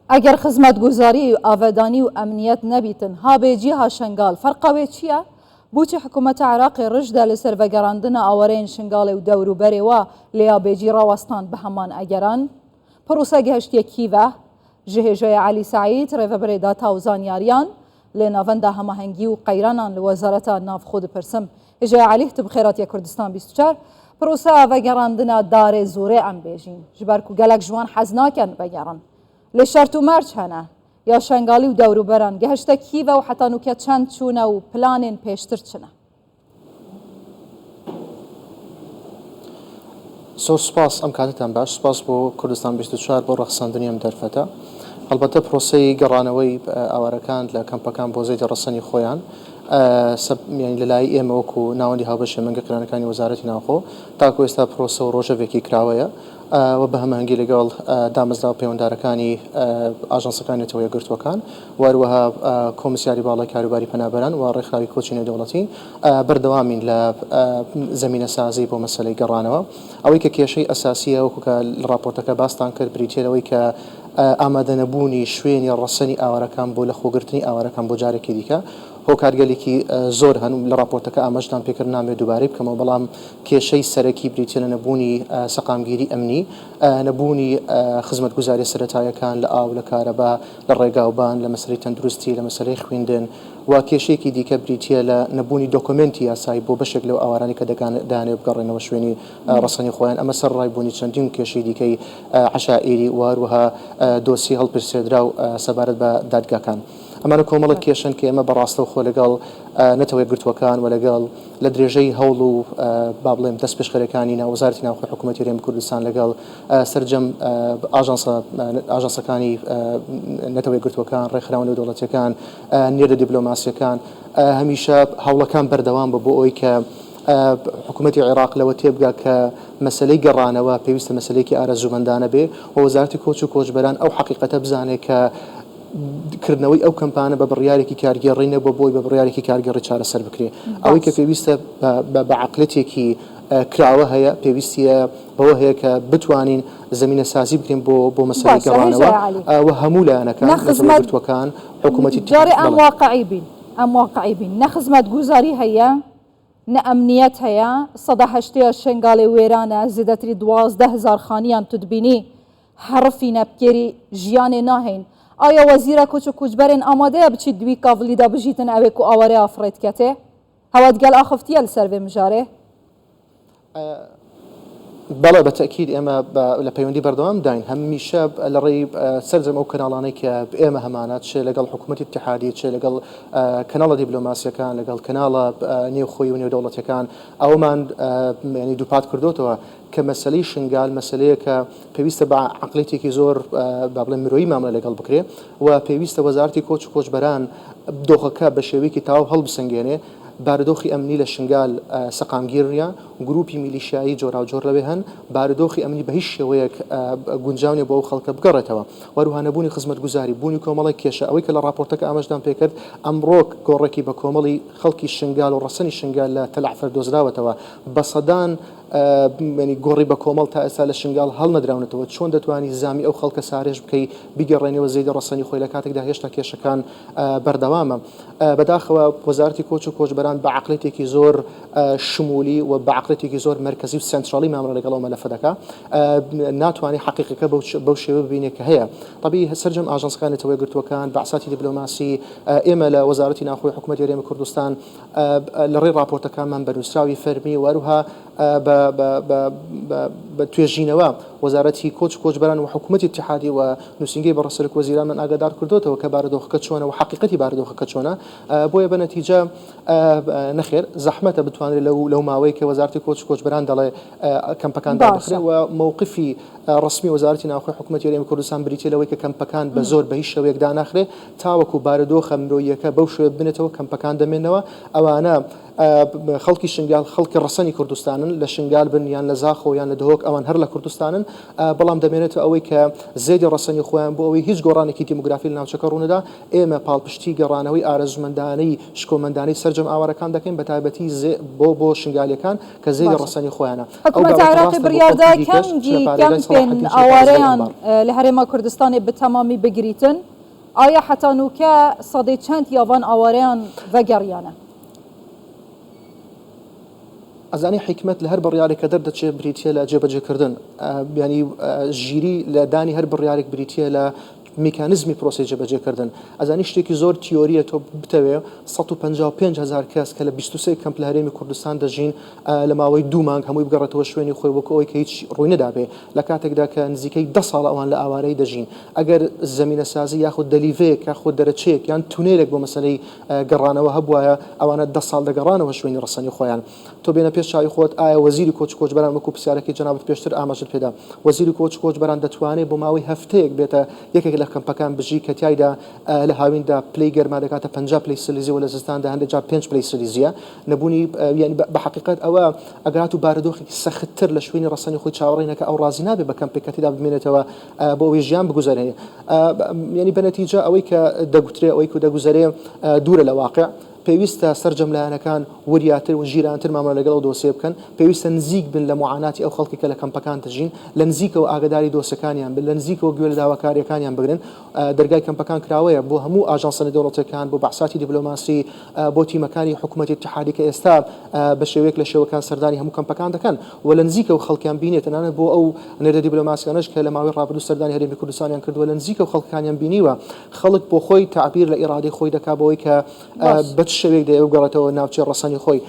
اگر خدمت گزاری و آبادانی و امنیت نبیتن ها بیجی ها شنگال فرقه چیه؟ بوچی حکومت عراق رشد لسر وگراندن آورین شنگال و دوروبری و لیا بیجی راوستان به همان اگران پروسه گهشتی کیوه جهجای علی سعید ریوبری داتا و زانیاریان لناونده هماهنگی و قیرانان لوزارت ناف خود پرسم جای علی تب خیرات کردستان 24 پروسه وگراندن دار زوره ام بیجین جبرکو گلک جوان حزناکن وگران لشرط و مرج هنه یا شنگالی و دوروبران گهشته کیوه و حتی نوکه چند چونه و پلانین پیشتر چنه زۆر سپاس ئەم کاتتان باش سپاس بۆ کوردستان 24 بۆ ڕەخساندنی ئەم دەرفەتە هەڵبەتە پرۆسەی گەڕانەوەی ئاوارەکان لە کەمپەکان بۆ زەیدی ڕەسەنی خۆیان لەلای ئێمە وەکو ناوەندی هاوبەشە مەنگەکرانەکانی وەزارەتی ناوخۆ تاکو ئێستا پرۆسە و ڕۆژەوێکی کراوەیە و بە هەمەهەنگی لەگەڵ دامەزرا و پەیوەنددارەکانی ئاژەنسەکانی نێتەوە یەکگرتووەکان وەروەها کۆمسیاری باڵای کاروباری پەنابەران و ڕێکخراوی کۆچی نێودەوڵەتی بەردەوامین لە زەمینە سازی بۆ مەسەلەی گەڕانەوە ئەوەی کە کێشەی ئەساسیە وەکوکە لە راپۆرتەکە باستان کرد بریتێرەوەی کە ئامادەنەبوونی شوێنی ڕەسەنی ئاوارەکان بۆ لە خۆگرتنی ئاوارەکان بۆ جارێکی دیکە هۆکارگەلێکی زۆر هەن لە راپۆرتەکە ئاماژدان پێکرد نامێت دووبارەی بکەمەوە بەڵام کێشەی سەرەکی بریتێنە نەبوونی سەقامگیری ئەمنی نەبوونی خزمەتگوزاری سەرەتایەکان لە ئاو لە کارەبا لە ڕێگاوبان لە مەسەلەی تەندروستی لە مەسەلەی خوێندن و کێشەیەکی دیکە بریتە لە نەبوونی دۆکمنتی یاسایی بۆ بەشێک لەو ئاوارانی کە دەیانێت بگەڕێنەوە شوێنی ڕەسەنی خۆیان ئەمە سەر ڕایبوونی چەندین کێشەی دیکەی عەشائیری وهروەها دۆسی هەڵپرسێدرا و سەبارەت بە دادگاکان ئەمانە کۆمەڵک کێشن کە ئێمە بەڕاستە و خۆ لەگەڵ نەتەوە یەکگرتووەکان و لەگەڵ لە درێژەی هەوڵ و با بڵێم دەست پێشخەرەکانی ناوەزارەتی ناوخۆی حکوومەتی هەرێمی کوردستان لەگەڵ سەرجەم ئاژەنسەکانی نەتەوە یەکگرتووەکان ڕێکخراوە نێودەوڵەتیەکان نێردە دیبلۆماسیەکان هەمیشە هەوڵەکان بەردەوام بە بۆ ئەوەی کە حکوومەتی عێراق لەوە تێبگا کە مەسلەی گەڕانەوە پێویستە مەسلەیەکی ئارەزوومەندانە بێ و وەزارەتی کۆچ و کۆچبەران ئەو حەقیقەتە بزانێت کە کردنەوەی ئەو کەمپانە بە بڕیارێکی کارگەڕینە بۆ بۆی بە بڕیارێکی کارگەڕی چارەسەر بکرێ ئەوەی کە پێویستە بە عەقلەتێکی کراوە هەیە پێویستیە بەوە هەیە کە بتوانین زمینە سازی بکرێن بۆ مەسەلەی گەڕانەوە و هەموو لایەنەکان نەخزمەتگوزاریەکان حکوومەتی جارێ ئەم واقعی بین نەخزمەتگوزاری هەیە نە ئەمنیەت هەیە 180 شنگاڵی وێرانە زیدەتری 12,000 خانیان تدبینی حرفی نەبکێری ژیانێ ناهێن آیا وزیر کوچ و کوچبرین آماده بچید دوی کاولی دا بجیتن اوه کو آواره آفرید کته؟ هواد گل آخفتیه لسر و مجاره؟ بەڵێ بەتەکید ئێمە لە پەیوەندی بەردەوام داین هەمیشە لە ڕێی سەرجەم ئەو کەناڵانەی کە ئێمە هەمانات چێ لەگەڵ حکوومەتی اتحادی چێ لەگەڵ کەناڵە دیبلۆماسیەکان لەگەڵ کەناڵە نێوخۆی و نێودەوڵەتیەکان ئەومان ینی دووپات کردوتەوە کە مەسلەی شنگال مەسلەیە کە پێویستە بە عەقڵێتێکی زۆر با بڵێم مرۆیی ماملە لەگەڵ بکرێ و پێویستە وەزارەتی کۆچ و کۆچبەران دۆخەکە بە شێوەیەکی تاو هەڵبسەنگێنێ بارودۆخی ئەمنی لە شنگال سەقامگیریە گروپی میلیشایی جۆرا و جۆر لەوێ هەن بارودۆخی ئەمنی بە هیچ شێوەیەک گونجاونێ بۆ ئەو خەڵکە بگەڕێتەوە وەروها نەبوونی خزمەتگوزاری بوونی کۆمەڵی کێشە ئەوەی کە لە راپۆرتەکە ئاماژدان پێکرد ئەمڕۆک گۆڕێکی بە کۆمەڵی خەڵکی شنگال و ڕەسەنی شنگال لە تەلعفەر دۆزراوەتەوە بە سەدان ینی گۆڕی بە کۆمەڵ تا ئێستا لە شنگال هەڵ نەدراونەتەوە چۆن دەتوانی زامی ئەو خەڵکە سارێژ بکەی بیگەڕێنەوە زەیدە ڕەسەنی خۆی لە کاتێکدا هێشتا کێشەکان بەردەوامە بەداخەوە وەزارەتی کۆچ و کۆچبەران بە عەقڵێتێکی زۆر شمولی و بە عەقڵێتێکی زۆر مرکزی و سنترالی مامەڵە لەگەڵ مەلەفە دەکا ناتوانێت حەقیقەکە بەو شێوە ببینێت کە هەیە طبیعی سەرجەم ئاژەنسەکان نێتەوە یەکگرتووەکان بەعساتی دیبلۆماسی ئێمە لە وەزارەتی ناوخۆی حکوومەتی هەرێمی کوردستان لە ڕێی راپۆرتەکانمان بەنووسراوی فەرمی وەروها بە توێژینەوە وەزارەتی کۆچ و کۆچبەران و حکوومەتی اتحادی و نووسنگی بەڕەسەرک وەزیران من ئاگادار کردوتەوە کە بارودۆخەکە چۆنە و حەقیقەتی بارودۆخەکە چۆنە بۆیە بە نەتیجە نەخێر زەحمەتە بتوانێت لەو ماوەی کە وەزارەتی کۆچ و کۆچبەران دەڵێ کەمپەکان دابخرێ و مووقفی ڕسمی وەزارەتی ناوخۆی حکوومەتی هەرێمی کوردستان بریتێ لەوەی کە کەمپەکان بە زۆر بە هیچ شێوەیەک داناخرێ تاوەکو بارودۆخە مرۆییەکە بەو شێوە بنێتەوە کەمپەکان دەمێنەوە ئەوانە خەڵکی شنگال خەڵکی ڕەسەنی کوردستانن لە شنگال بن یان لە زاخۆ یان لە دهۆک ئەوان هەر لە کوردستانن بەڵام دەمێنێتەوە ئەوەی کە زێدی ڕەسەنی خۆیان بۆ ئەوەی هیچ گۆڕانێکی دیموگرافی لە ناوچەکە ڕوونەدا ئێمە پاڵپشتی گەڕانەوەی ئارەزومەندانەی شکۆمەندانەی سەرجەم ئاوارەکان دەکەین بە تایبەتی بۆ شنگالیەکان کە زێدی ڕەسەنی خۆیانە. حکوومەتی عێراقی بڕیاردای کەمپێن ئاوارەیان لە هەرێما کوردستانی بەتەمامی بگریتن. ئایا حتانوکە سەدەی چەند یاوان ئاوارەیان ڤەگەڕیانە؟ ئەزانی حکمت لە هەر بڕیارێک کە دەردەچێت بریتە لە جێبەجێکردن، ینی ژیری لە دانی هەر بڕیارێک بریتە لە میکانزمی پرۆسی جێبەجێکردن. ئەزانی شتێکی زۆر تیۆریە تۆ بتەوێ 155,000 کەس کە لە 23 کەمپ لە هەرێمی کوردستان دەژین لە ماوەی 2 مانگ هەمووی بگەڕێتەوە شوێنی خۆی وەکو ئەوەی کە هیچ ڕووی نەدابێ لە کاتێکدا کە نزیکەی 10 ساڵ ئەوان لە ئاوارەی دەژین. ئەگەر زەمینە سازی یاخود دەلیڤەیەک یاخود دەرەچەیەک یان تونێلێک بۆ مەسەلەی گەڕانەوە هەبوایە ئەوانە 10 ساڵ دەگەڕانەوە شوێنی ڕەسەنی خۆیان. تۆ بێنە پێش چاوی خۆت ئایا وەزیری کۆچبەران وەکو پرسیارەکەی جەنابەت پێشتر ئاماژت پێدا وەزیری کۆچبەران دەتوانێت بۆ ماوەی هەفتەیەک بێتە یەکێک لە کەمپەکان بژی کە تایدا لە هاویندا پلەی گەرما دەکاتە 50 پلەی سلیزی و لە زستاندا هەندێک جار 5 پلەی سلیزیە نەبوونی یعنی بە حقیقت ئەوە ئەگەرات و بارودۆخێکی سەختتر لە شوێنی ڕەسەنی خۆی چاوەڕێنەکە ئەو ڕازی نابێ بە کەمپێک کەتیدا بمێنێتەوە بۆ ئەوەی ژیان بگوزارێ. یعنی بە نەتیجە ئەوەی کە دەگوترێ ئەوەی کە دەگوزارێ دوورە لە واقع. پێویستە سەرجەم لایەنەکان وریاتر و ژیرانتر مامەڵە لەگەڵ دۆسیە بکەن، پێویستە نزیک بن لە معاناتی ئەو خەڵکی کە لە کەمپەکان دەژین، لە نزیکەوە ئاگاداری دۆسەکانیان بن، لە نزیکەوە گوێ لە داواکاریەکانیان بگرن. دەرگای کەمپەکان کراوەیە بۆ هەموو ئاژانسە دەوڵەتەکان بۆ بەحساتی دیپلۆماسی بۆ تیمەکانی حکوومەتی اتحادی کە ئێستا بە شێوەیەک لە شێوەکان سەردانی هەموو کەمپەکان دەکەن و لە نزیکەوە خەڵکیان بینێت تەنانەت بۆ ئەو نێردە دیپلۆماسیانەش کە لە ماوەی ڕابردوو سەردانی هەرێمی کوردستانیان کردووە لە نزیکەوە خەڵکیانیان بینیوە خەڵک بۆ خۆی تعبیر لە ئیرادەی خۆی دەکات بۆەوەی کە بە چ شێوەیەک دەیەوێت ناوچەی ڕەسەنی خۆی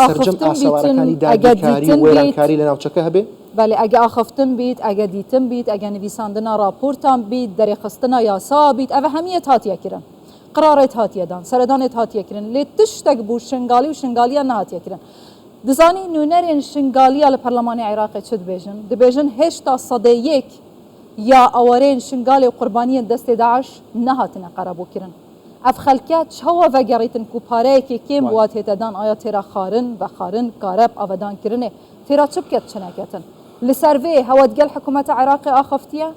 سەرجەم ئاسەوارەکانی داگیرکاری و وێرانکاری لە ناوچەکە هەبێ. بەڵێ ئەگە ئاخفتن بیت ئەگە دیتم بیت ئەگە نویساندنا راپۆرتان بیت دەرێخستنا یاسا بیت ئەوە هەمیە هاتیەکردن قرارێت هاتیەدان سەردانێت هاتیەکردن لێ تشتێک بوو شنگالی و شنگالیە نهاتیەکردن. دزانی نوێنەرێن شنگالیە لە پەرلەمانی عێراقی چ دبێژن؟ دەبێژن هێشتا سەدەی یەک یا ئەوەرێن شنگالی و قوربانیە دەستی داعش نەهاتنە قەرەبووکردن. ئەف خەلکە چاوە ڤەگەڕیتن و پارەیەکی کێم وات هێتەدان ئایا تێرا خارن بە خارن کارەب ئەڤەدانکردنێ تێرا چ بکەت چنەکەتن لەسەر vê هەوەتگەل حکوومەتە عێراقی ئاخفتیە؟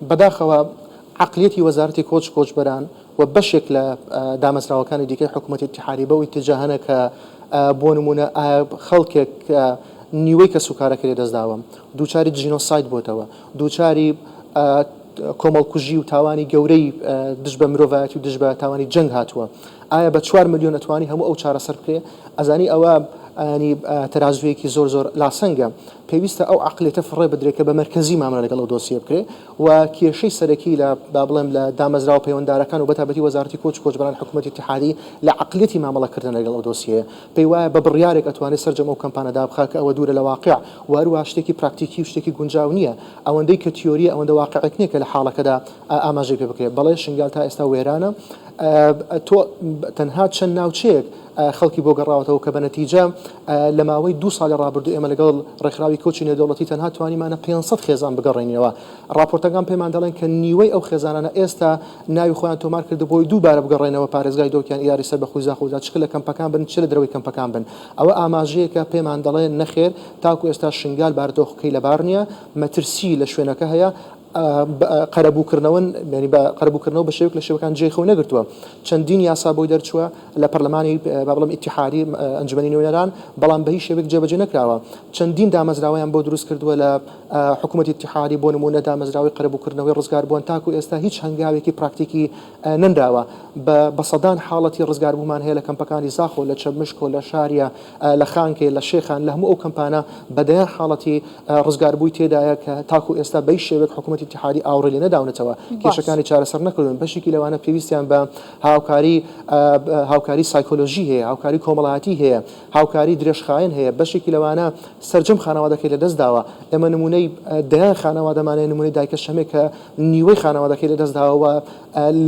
بەداخەوە عقليەتی وەزارەتی کۆچبەران و بەشێک لە دامەزراوەکانی دیکەی حکوومەتی اتحادی بەوەی تجاهەنە کە بۆ نمونە خەڵکێک نیوەی کە سوکارەکە لێ دەستداوە دووچاری جینۆساید بۆتەوە دووچاری کۆمەڵکوژی و تاوانی گەورەی دژ بە مرۆڤایەتی و دژ بە تاوانی جەنگ هاتووە. ئایا بە 4 ملیۆن ئەتوانی هەموو ئەو چارەسەر بکرێ؟ ئەزانی ئەوە ینی تەرازویەکی زۆر لاسەنگە. پێویستە ئەو عقلێتە فڕێ بدرێت کە بە مەرکەزی مامەڵە لەگەڵ ئەو دۆسیە بکرێ و کێشەی سەرەکی لە با بڵێم لە دامەزرا و پەیوەنددارەکان و بەتابەتی وەزارەتی کۆچبەران حکوومەتی اتحادی لە عقلێتی مامەڵەکردن لەگەڵ ئەو دۆسیە پێی وایە بە بڕیارێک ئەتوانێت سەرجەم ئەو کەمپانە دابخات کە ئەوە دوورە لە واقع و هەروەها شتێکی پراکتیکی و شتێکی گونجاو نییە ئەوەندەی کە تیۆریە ئەوەندە واقعێک نییە کە لە حاڵەکەدا ئاماژەی پێ بکرێت. بەڵێ شنگال تا ئێستا وێرانە تۆ تەنها چەند ناوچەیەک خەڵکی بۆ گەڕاوەتەوە کە بە نەتیجە لە ماوەی 2 ساڵی ڕابردوو ئێمە لەگەڵ ڕێکخراوی کۆچی نێودەوڵەتی تەنها توانیمانە 500 خێزان بگەڕێنەوە. راپۆرتەکان پێمان دەڵێن کە نیوەی ئەو خێزانانە ئێستا ناوی خۆیان تۆمار کرد بۆی دووبارە بگەڕێنەوە پارێزگای دۆکیان یاری سەر بەخۆی زاخۆدا چ لە کەمپەکان بن چ لە درەوەی کەمپەکان بن. ئەوە ئاماژەیەکە پێمان دەڵێن نەخێر تاکو ئێستا شنگال باردۆخەکەی لەبار نییە مەترسی لە شوێنەکە هەیە قەرەبووکردنەوە ینی بە قەرەبووکردنەوە بە شێوەیەک لە شێوەکان جێخەوە نەگرتووە. چەندین یاسا بۆی دەرچووە لە پەرلەمانی با بڵێم ئیتیحادی ئەنجومەنی نوێنەران بەڵام بە هیچ شێوەیەک جێبەجێ نەکراوە. چەندین دامەزراوەیان بۆ دروست کردووە لە حکوومەتی اتحادی بۆ نمونە دامەزراوی قەرەبووکردنەوەی ڕزگاربوون تاکو ئێستا هیچ هەنگاوێکی پراکتیکی نەنداوە. بە سەدان حاڵەتی ڕزگاربوومان هەیە لە کەمپەکانی زاخۆ لە چەمشک و لە شاریە لە خانکێ لە شێخان لە هەموو ئەو کەمپانە بەدەیان حاڵەتی ڕزگاربووی تێدایە کە تاکو ئێستا بە هیچ شێوەیەک حکوومەتی اتحادی ئاوڕێ لێ نەداونەتەوە کێشەکانی چارەسەر نەکردن. بەشێکی لەوانە پێویستیان بە هاوکاری سایکۆلۆژی هەیە هاوکاری کۆمەڵایەتی هەیە هاوکاری درێژخایەن هەیە بەشێکی لەوانە سەرجەم خانەوادەکەی لەدەست داوە. ئێمە نمونەی دەیان خانەوادەمانەیە نمونەی دایکە شەمێک کە نیوەی خانەوادەکەی لەدەست داوە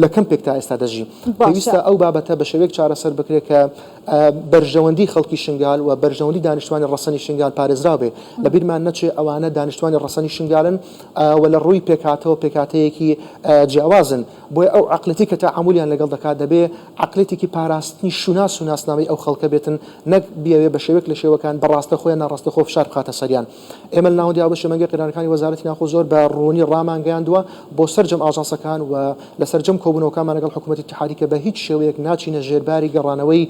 لە کەمپێک تا ئێستا دەژی. پێویستە ئەو بابەتە بە شێوەیەک چارەسەر بکرێت کە بەرژەوەندی خەڵکی شنگال و بەرژەوەندی دانیشتوانی ڕەسەنی شنگال پارێزرا بێ. لە بیرمان نەچێ ئەوانە دانیشتوانی ڕەسەنی شنگالن و لە ڕووی ڕووی پێکاتەوە پێکاتەیەکی جیاوازن بۆی ئەو عقلەتی کە تعاملیان لەگەڵ دەکات دەبێ عقلێتێکی پاراستنی شوناس و ناسنامەی ئەو خەڵکە بێتن نەک بیاوێ بە شێوەیەک لە شێوەکان بەڕاستە خۆیان ناڕاستە خۆ فشار بخاتە سەریان. ئێمە لە ناوەندی بە شێمەنگەی قیرانەکانی وەزارەتی ناخۆ زۆر بە ڕوونی ڕامانگەیاندووە بۆ سەرجەم ئاژانسەکان و لە سەرجەم کۆبوونەوەکانمان لەگەڵ حکوومەتی اتحادی کە بە هیچ شێوەیەک ناچینە ژێرباری گەڕانەوەی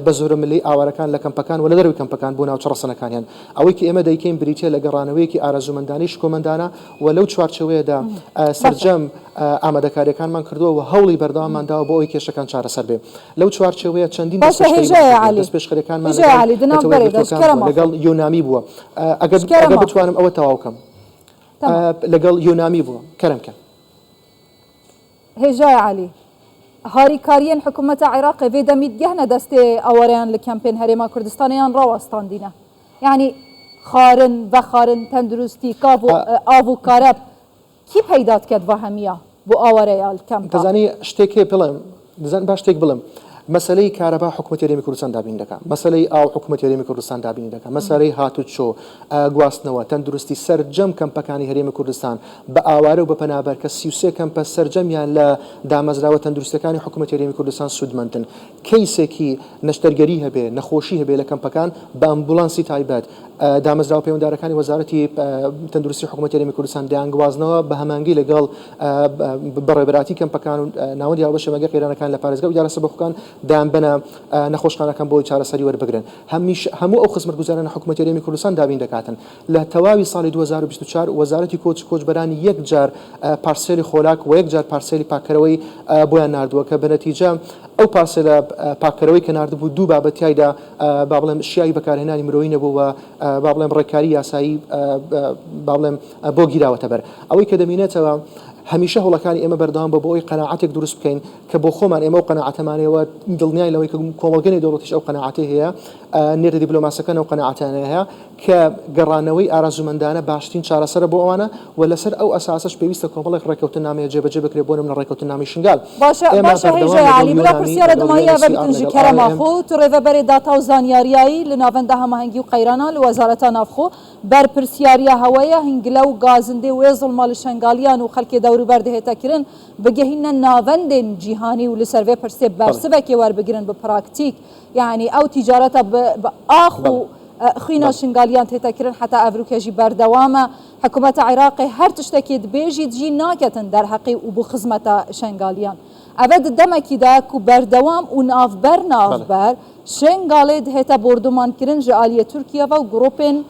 بە زۆرە ملی ئاوارەکان لە کەمپەکان و لە دەروی کەمپەکان بۆ ناوچە ڕەسەنەکانیان ئەوەی کە ئێمە دەیکەین بریتە لە گەڕانەوەیەکی ئارەزومەندانی شکۆمەندانە و لەو چوارچەوەیەدا سەرجەم ئامادەکاریەکانمان کردووە و هەوڵی بەردەواممانداوە بۆ ئەوی کێشەکان چارەسەر بێ لەو چوارچەوەیە چەندین دەست پێشخەریەکانمان لەگەڵ یۆنامی بووە ئەگەر بتوانم ئەوە تەواوکەم لەگەڵ یۆنامی بووە کەرەمکە هێژای عالی هاریکاریان حکوومەتە عێراق vê demît gehne destê awariyan li kempên Herêma Kurdistanê rawastandîne yani xarin vexarin tendurustî kav û av û kareb kî peyda dike diva hemiya بۆ ئاوارەیە کەمپ دەزانی شتێکێ بڵێم دەزان باش شتێک بڵم مەسلەی کارەبا حکوومەتی هەرێمی کوردستان دابین دەکات مەسلەی ئاو حکوومەتی هەرێمی کوردستان دابین دەکات مەسلەی هاتوچۆ گواستنەوە تەندروستی سەرجەم کەمپەکانی هەرێمی کوردستان بە ئاوارە و بە پەنابەر کە 33 کەمپە سەرجەمیان لە دامەزراوە تەندروستەکانی حکوومەتی هەرێمی کوردستان سوودمەندن کەیسێکی نەشتەرگەری هەبێ نەخۆشی هەبێ لە کەمپەکان بە ئەمبولانسی تایبەت دامەزراوە پەیوەنددارەکانی وەزارەتی تەندروستی حکوومەتی هەرێمی کوردستان دەیانگوازنەوە بە هەمانگی لەگەڵ بەڕێبەراتی کەمپەکان و ناوەندی هاوبەش شەمەگە قیرانەکان لە پارێزگا و یارە سەبەخۆکان دایان بنە نەخۆشخانەکان بۆی چارەسەری وەربگرن هەموو ئەو خزمەتگوزارانە حکوومەتی هەرێمی کوردستان دابین دەکاتن لە تەواوی ساڵی 2024 وەزارەتی کۆچبەرانی یەک جار پارسێلی خۆلاک و یەک جار پارسێلی پاکەرەوەی بۆیان ناردووە کە بەنەتیجە ئەو پارسێلە پاکەرەوەی کە ناردبوو دوو بابەتیایدا با بڵێم شیایی بەکارهێنانی مرۆیی نەبووە با بڵێم ڕێککاری یاسایی با بڵێم بۆ گیراوەتە بەر ئەوەی کە دەمینێتەوە هەمیشە هەوڵەکانی ئێمە بەردەوام بە بۆی قەناعەتێک دروست بکەین کە بۆ خۆمان ئێمە و قەناعەتەمانەوە دڵنیای لەوەی کە کۆمەڵگەی دەوڵەتیش ئەو قەناعەتی هەیە نێردە دیپلۆماسیەکان ئەو قەناعەتانە هەیە کە گەڕانەوەی ئارەزومەندانە باشترین چارەسەرە بۆ ئەوانە و لەسەر ئەو ئەساسش پێویستە کۆمەڵێک ڕێکەوتنامەیە جێبەجێ بکرێت بۆ نمونە ڕێکەوتنامی شنگال باشە هێژای عالی برا پرسیارە دمایە بەبتنجی کەرەماخۆ تو ڕێڤەبەرێ داتا و زانیاریایی لە ناوەندە هەماهەنگی و قەیرانە لە وەزارەتە نافخۆ بەر پرسیاریە هەوەیە هینگلە و گازندێ وێ زڵما لە شنگالیان و خەڵکی دەوروبەر دەهێتەکردن بگەهینە ناوەندێن جیهانی و لەسەر vê pirsê bersivekê werbigrin bi praktîk yani ew tîcareta bi ax û xîna şingaliyan têtekirin heta evrûkê jî berdewam e hikûmeta Iraqê her tiştekê dibêjî jî naketin derheqî û bi xizmeta şengaliyan ev di demekî de ku berdewam û navber şengalê dihête bordumankirin ji aliyê Tirkiye ve grûpên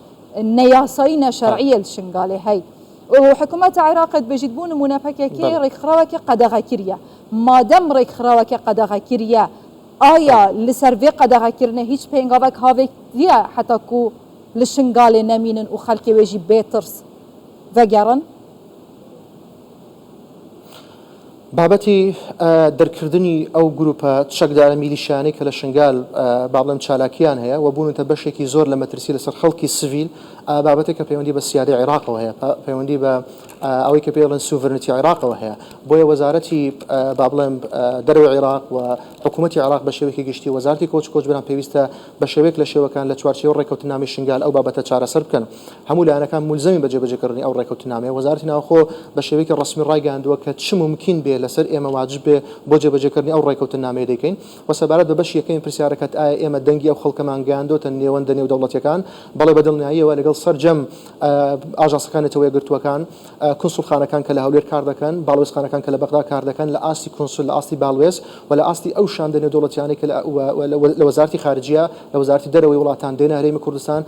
neyasayî neşerîyê li şengalê hey حکوومەتە عێراقت بێژیت بوو نمونەپەکێکی ڕێکخراوەکی قەدەغەکیریە مادەم ڕێکخراوەکی قەدەغەکیریە ئایا لەسەر vê قەدەغەکردنە هیچ پێنگاوێک هاوێک دیە حتا ku li şingalê nemînin û xelkê wê jî bêtirs vegerin بابەتی دەرکردنی ئەو گروپە چەکدارە میلیشیانەی کە لە شنگال با بڵێم چالاکیان هەیە و بوونتە بەشێکی زۆر لە مەترسی لەسەر خەڵکی سڤیل بابەتێک کە پەیوەندی بە سیادی عێراقەوە هەیە پەیوەندی بە ئەوەی کە پێڵێن سوڤرنیتی عێراقەوە هەیە بۆیە وەزارەتی با بڵێم دەرەوەی عێراق و حکوومەتی عێراق بە شێوەیەکی گشتی وەزارەتی کۆچبەران پێویستە بە شێوەیەک لە شێوەکان لە چوارچێوە ڕێکەوتنامی شنگال ئەو بابەتە چارەسەر بکەن هەموو لایەنەکان مولزەمی بەجێبەجێکردنی ئەو ڕێکەوتنامەیە وەزارەتی ناوخۆ بە شێوەیەکی ڕسمی ڕایگەاندووە کە چ ممکن بێ لەسەر ئێمە واجب بێ بۆ جێبەجێکردنی ئەو ڕێکەوتنامەیە دەکەین و سەبارەت بە بەش یەکەین پرسیارەکەت ئایا ئێمە دەنگی ئەو خەڵکەمان گەیاندۆتە نێوەندە نێو دەوڵەتیەکان بەڵێ بەدڵنیاییەوە لەگەڵ سەرجەم ئاژانسەکانێتەوەی گرتوەکان کنسوڵخانەکان کە لە هەولێر کار دەکەن باڵوێزخانەکان کە لە بەغدا کار دەکەن لە ئاستی کنسول لە ئاستی باڵوێز و لە ئاستی ئەو شاندە نێو دەوڵەتیانەی کە لە وەزارەتی خارجیە لە وەزارەتی دەرەوەی وڵاتان دێنە هەرێمی کوردستان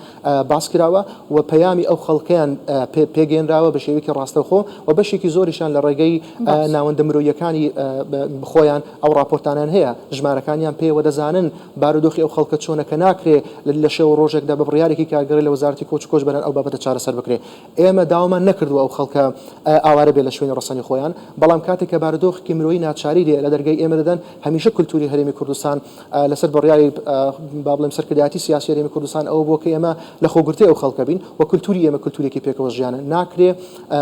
باس کراوە و پەیامی ئەو خەڵکیان پێگەێنراوە بە شێوەیەکی ڕاستەوخۆ و بەشێکی زۆریشان لە ڕێگەی ناوەندە مرۆیەکانی خۆیان ئەو راپۆرتانیان هەیە ژمارەکانیان پێوە دەزانن بارودۆخی ئەو خەڵکە چۆنەکە ناکرێ لە شێوە ڕۆژێکدا بە بڕیارێکی کارگەری لە وەزارەتی کۆچبەران ئەو بابەتە چارەسەر بکرێ ئێمە داوامان نەکردووە ئەو خەڵکە ئاوارە بێ لە شوێنی ڕەسەنی خۆیان بەڵام کاتێک کە بارودۆخی مرۆیی ناچاری لە دەرگای ئێمە دەدەن هەمیشە کولتوری هەرێمی کوردستان لەسەر بڕیاری با بڵێم سەرکردایەتی سیاسی هەرێمی کوردستان ئەوە بۆ کە ئێمە لە خۆگرتی ئەو خەڵکە بین و کولتوری ئێمە کولتورێکی پێکەوە ژیانە ناکرێ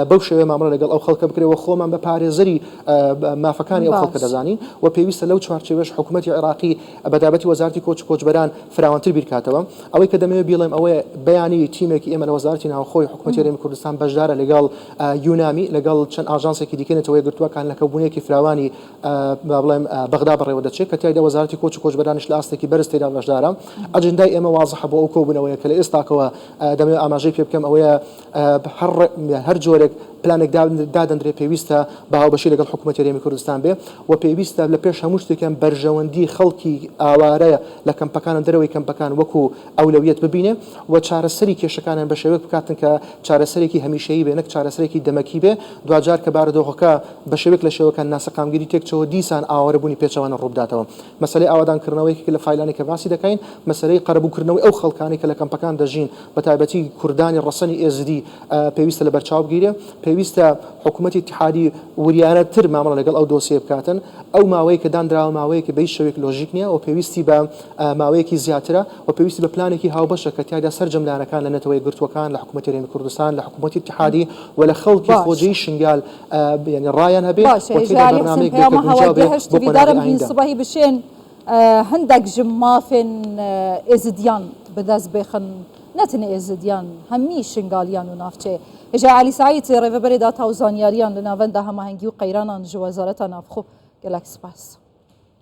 بەو شێوەیە مامەڵە لەگەڵ ئەو خەڵکە بکرێەوە خۆمان بە پارێزەری مافەکانی ئەو خەڵکە دەزانین و پێویستە لەو چوارچێوەش حکوومەتی عێراقی بەدابەتی وەزارەتی کۆچبەران فراوانتر بیرکاتەوە ئەوەی کە دەمەوێت بیڵێم ئەوەیە بەیانی ڕێبوونێکی ئێمە لە وەزارەتی ناوخۆی حکوومەتی هەرێمی کوردستان بەشدارە لەگەڵ یونامی لەگەڵ چەند ئاژانسێکی دیکەنێتەوەی گرتووەکان لە کەوتبوونێکی فراوانی بڵێم بەغدا بەڕێوە دەچێت کە تایدا وەزارەتی کۆچ و کۆچبەرانیش لە ئاستێکی بەرز تێدا بەشدارە ئەجندای ئێمە واضحە بۆ ئەو کۆبوونەوەیە کە لە ئێستاکەوە دەمەوێت ئاماژەی پێ بکەم ئەوەیە هەر جۆرێک پلانێک دادەندرێت پێویستە باوبەشی لەگەڵ حکوومەتی هەرێمی کوردستان بێ و پێویستە لە پێش هەموو شتێکیان بەرژەوەندی خەڵکی ئاوارەیە لە کەمپەکانە دەرەوەی کەمپەکان وەکو ئەولەویەت ببینێ و چارەسەری کێشەکانیان بە شێوەیەک بکاتن کە چارەسەرێکی هەمیشەیی بێ نەک چارەسەرێکی دەمەکی بێ دوجار کە بارودۆخەکە بە شێوەیەک لە شێوەکان ناسەقامگیری تێکچەوە دیسان ئاوارەبوونی پێچەوانە ڕووداتەوە مەسەلەی ئاوادانکردنەوەیەکی لە فایلانی کە باسی دەکەین مەسەلەی قەرەبووکردنەوەی ئەو خەڵکانی کە لە کەمپەکان دەژین بە تایبەتی کوردانی ڕەسەنی ئێزدی پێویستە لە بەرچاو بگیرێ پێویستە حکوومەتی اتحادی وریانەتر مامەڵە لەگەڵ ئەو دۆسیە بکاتن ئەو ماوەی کە دانراوە ماوەیەکی بەی شەوێک لۆژیک نییە و پێویستی بە ماوەیەکی زیاترە و پێویستی بە پلانێکی هاوبەشە کە تیادا سەرجەملانەکان لە نەتەوەی گرتوەکان لە حکوومەتی هەرێمی کوردستان لە حکوومەتی اتحادی و لە خەڵکی خۆجەی شنگال ینی ڕایان هەبێ سباهی بشێن هەندێک ژمافێن ئێزدیان بەدەست بێخن نەتنە ئێزدیان هەمی شنگالیان و ناوچێ هێژا علی سعید ڕێڤەبەرێ داتا و زانیاریان لە ناوەندا هەماهەنگی و قەیرانان ji وەزارەتا ناوخۆ gelek spas.